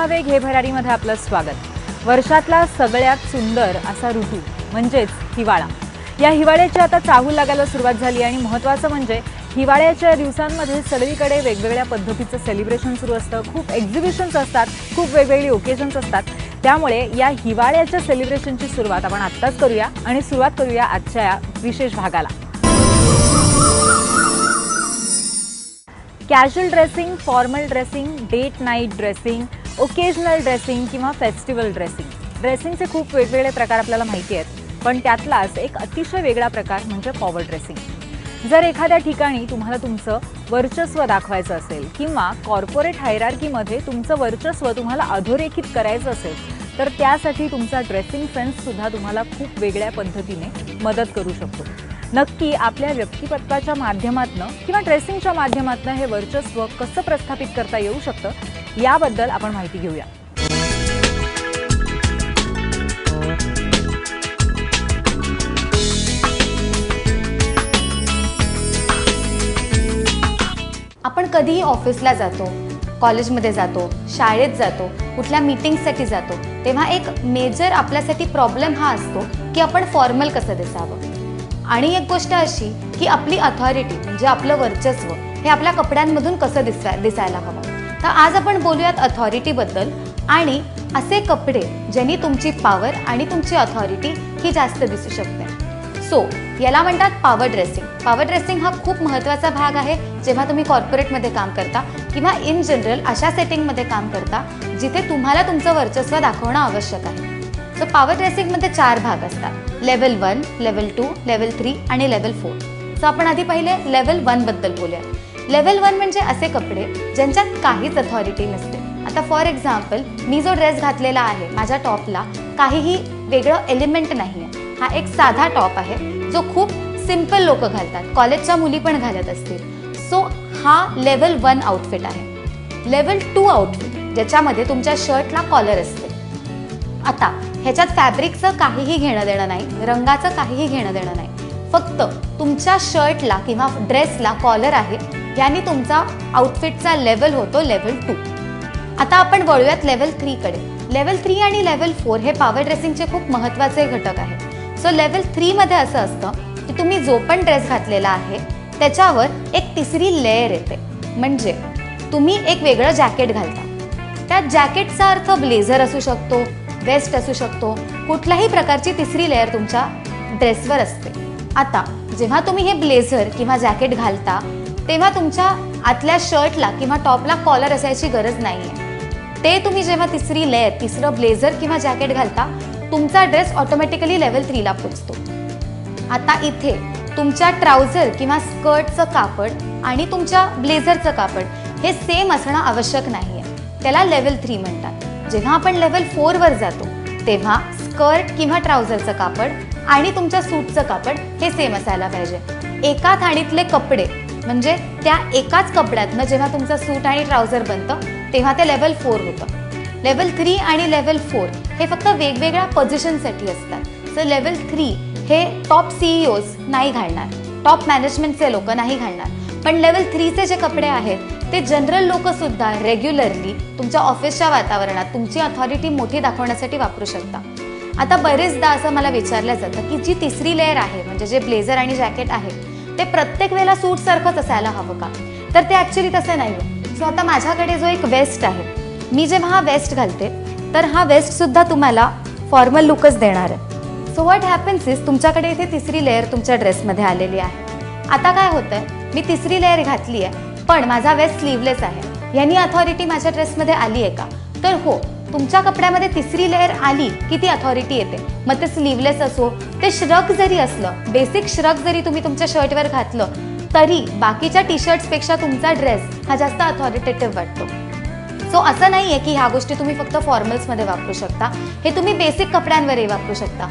हवे घे भरारीमध्ये आपलं स्वागत। वर्षातला सगळ्यात सुंदर असा ऋतू म्हणजेच हिवाळा। या हिवाळ्याची आता चाहूल लागायला सुरुवात झाली आणि महत्त्वाचं म्हणजे हिवाळ्याच्या दिवसांमध्ये सगळीकडे वेगवेगळ्या पद्धतीचं सेलिब्रेशन सुरू असतं, खूप एक्झिबिशन्स असतात, खूप वेगवेगळी ओकेजन्स असतात। त्यामुळे या हिवाळ्याच्या सेलिब्रेशनची सुरुवात आपण आत्ताच करूया आणि सुरुवात करूया आजच्या या विशेष भागाला। Casual dressing, formal dressing, date night dressing, occasional dressing किंवा फेस्टिवल ड्रेसिंग। ड्रेसिंगचे खूप वेगवेगळे प्रकार आपल्याला माहिती आहेत, पण त्यातलाच एक अतिशय वेगळा प्रकार म्हणजे पॉवर ड्रेसिंग। जर एखाद्या ठिकाणी तुम्हाला तुमचं वर्चस्व दाखवायचं असेल किंवा कॉर्पोरेट हायरार्कीमध्ये तुमचं वर्चस्व तुम्हाला अधोरेखित करायचं असेल तर त्यासाठी तुमचा ड्रेसिंग सेन्स सुद्धा तुम्हाला खूप वेगळ्या पद्धतीने मदत करू शकतो। नक्की आपल्या व्यक्तिमत्वाच्या माध्यमातून किंवा ड्रेसिंगच्या माध्यमातून हे वर्चस्व कसं प्रस्थापित करता येऊ शकतं याबद्दल आपण माहिती घेऊया। आपण कधीही ऑफिसला जातो, कॉलेजमध्ये जातो, शाळेत जातो, कुठल्या मीटिंगसाठी जातो, तेव्हा एक मेजर आपल्यासाठी प्रॉब्लेम हा असतो की आपण फॉर्मल कसं दिसावं। आणि एक गोष्ट अशी की आपली अथॉरिटी म्हणजे आपलं वर्चस्व हे आपल्या कपड्यांमधून कसं दिसायला हवं। तर आज आपण बोलूयात अथॉरिटीबद्दल आणि असे कपडे ज्यांनी तुमची पॉवर आणि तुमची अथॉरिटी ही जास्त दिसू शकते। याला म्हणतात पॉवर ड्रेसिंग। पॉवर ड्रेसिंग हा खूप महत्त्वाचा भाग आहे जेव्हा तुम्ही कॉर्पोरेटमध्ये काम करता किंवा इन जनरल अशा सेटिंगमध्ये काम करता जिथे तुम्हाला तुमचं वर्चस्व दाखवणं आवश्यक आहे। पॉवर ड्रेसिंगमध्ये 4 भाग असतात, लेवल 1, लेवल 2, लेवल 3 आणि लेवल 4। आपण आधी पहिले लेवल 1 बद्दल बोलूया। लेवल 1 म्हणजे असे कपडे ज्यांच्यात काहीच अथॉरिटी नसते। आता फॉर एक्झाम्पल मी जो ड्रेस घातलेला आहे, माझ्या टॉपला काहीही वेगळं एलिमेंट नाही आहे, हा एक साधा टॉप आहे जो खूप सिंपल लोक घालतात, कॉलेजच्या मुली पण घालत असतील। हा लेवल 1 आउटफिट आहे। लेवल 2 आउटफिट ज्याच्यामध्ये तुमच्या शर्टला कॉलर असते। आता ह्याच्यात फॅब्रिकचं काहीही घेणं देणं नाही, रंगाचं काहीही घेणं देणं नाही, फक्त तुमच्या शर्टला किंवा ड्रेसला कॉलर आहे, याने तुमचा आउटफिटचा लेवल होतो लेवल 2। आता आपण वळूयात लेवल 3 कडे। लेवल 3 आणि लेवल 4 हे पॉवर ड्रेसिंगचे खूप महत्त्वाचे घटक आहेत। लेवल 3 मध्ये असं असतं की तुम्ही जो पण ड्रेस घातलेला आहे त्याच्यावर एक तिसरी लेयर येते, म्हणजे तुम्ही एक वेगळं जॅकेट घालता। त्या जॅकेटचा अर्थ ब्लेझर असू शकतो, वेस्ट असू शकतो, कुठल्याही प्रकारची तिसरी लेयर तुमच्या ड्रेसवर असते। आता जेव्हा तुम्ही हे ब्लेझर किंवा जॅकेट घालता तेव्हा तुमच्या आतल्या शर्टला किंवा टॉपला कॉलर असायची गरज नाहीये। ते तुम्ही जेव्हा तिसरी लेयर, तिसरं ब्लेझर किंवा जॅकेट घालता तुमचा ड्रेस ऑटोमॅटिकली लेवल 3 ला पोहोचतो। आता इथे तुमच्या ट्राउझर किंवा स्कर्टचं कापड आणि तुमच्या ब्लेझरचं कापड हे सेम असणं आवश्यक नाहीये, त्याला लेवल 3 म्हणतात। जेव्हा आपण लेवल 4 वर जातो तेव्हा स्कर्ट किंवा ट्राउझरचं कापड आणि तुमच्या सूटचं कापड हे सेम असायला पाहिजे। एका थाळीतले कपडे म्हणजे त्या एकाच कपड्यातनं जेव्हा तुमचं सूट आणि ट्राउझर बनतं तेव्हा ते लेवल 4 होतं। लेवल 3 आणि लेवल 4 हे फक्त वेगवेगळ्या पोझिशनसाठी असतात। लेवल 3 हे टॉप CEOs नाही घालणार, टॉप मॅनेजमेंटचे लोक नाही घालणार, पण लेवल 3चे जे कपडे आहेत ते जनरल लोक सुद्धा रेग्युलरली तुमच्या ऑफिसच्या वातावरणात तुमची अथॉरिटी मोठी दाखवण्यासाठी वापरू शकता। आता बरेचदा असं मला विचारलं जातं की जी तिसरी लेयर आहे म्हणजे जे ब्लेझर आणि जॅकेट आहे ते प्रत्येक वेळेला सूट सारखंच असायला हवं का? तर ते ॲक्च्युली तसं नाही आहे। आता माझ्याकडे जो एक वेस्ट आहे, मी जेव्हा हा वेस्ट घालते तर हा वेस्ट सुद्धा तुम्हाला फॉर्मल लुकच देणार आहे। व्हॉट हॅपन्स इज तुमच्याकडे इथे तिसरी लेयर तुमच्या ड्रेसमध्ये आलेली आहे। आता काय होतंय, मी तिसरी लेयर घातली आहे पण माझा वेस्ट स्लीवलेस आहे, यानी अथॉरिटी माझ्या ड्रेसमध्ये आली आहे का? तर हो, तुमच्या कपड्यामध्ये तिसरी लेयर आली की ती अथॉरिटी येते। मग ते स्लीवलेस असो, ते श्रग जरी असलं, बेसिक श्रग जरी तुम्ही तुमच्या शर्टवर घातलं तरी बाकीच्या टी शर्ट्सपेक्षा तुमचा ड्रेस हा जास्त अथॉरिटेटिव्ह वाटतो। असं नाही आहे की ह्या गोष्टी तुम्ही फक्त फॉर्मल्समध्ये वापरू शकता, हे तुम्ही बेसिक कपड्यांवरही वापरू शकता।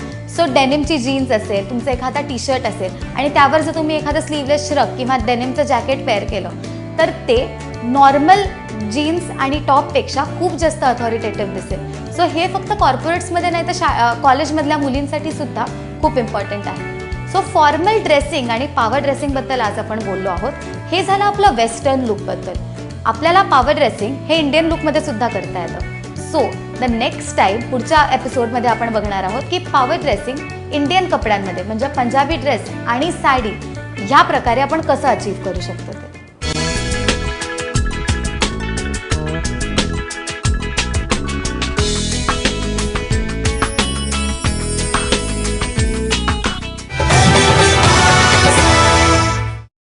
डेनिमची जीन्स असेल, तुमचं एखादा टी शर्ट असेल आणि त्यावर जर तुम्ही एखादं स्लीवलेस श्रग किंवा डेनिमचं जॅकेट पेअर केलं तर ते नॉर्मल जीन्स आणि टॉपपेक्षा खूप जास्त अथॉरिटेटिव्ह दिसेल। हे फक्त कॉर्पोरेट्समध्ये नाही तर कॉलेजमधल्या मुलींसाठी सुद्धा खूप इम्पॉर्टंट आहे। फॉर्मल ड्रेसिंग आणि पॉवर ड्रेसिंगबद्दल आज आपण बोललो आहोत। हे झालं आपलं वेस्टर्न लुकबद्दल। आपल्याला पॉवर ड्रेसिंग हे इंडियन लुकमध्ये सुद्धा करता येतं। सो द नेक्स्ट टाईम पुढच्या एपिसोडमध्ये आपण बघणार आहोत की पॉवर ड्रेसिंग इंडियन कपड्यांमध्ये म्हणजे पंजाबी ड्रेस आणि साडी ह्या प्रकारे आपण कसं अचीव्ह करू शकतो ते.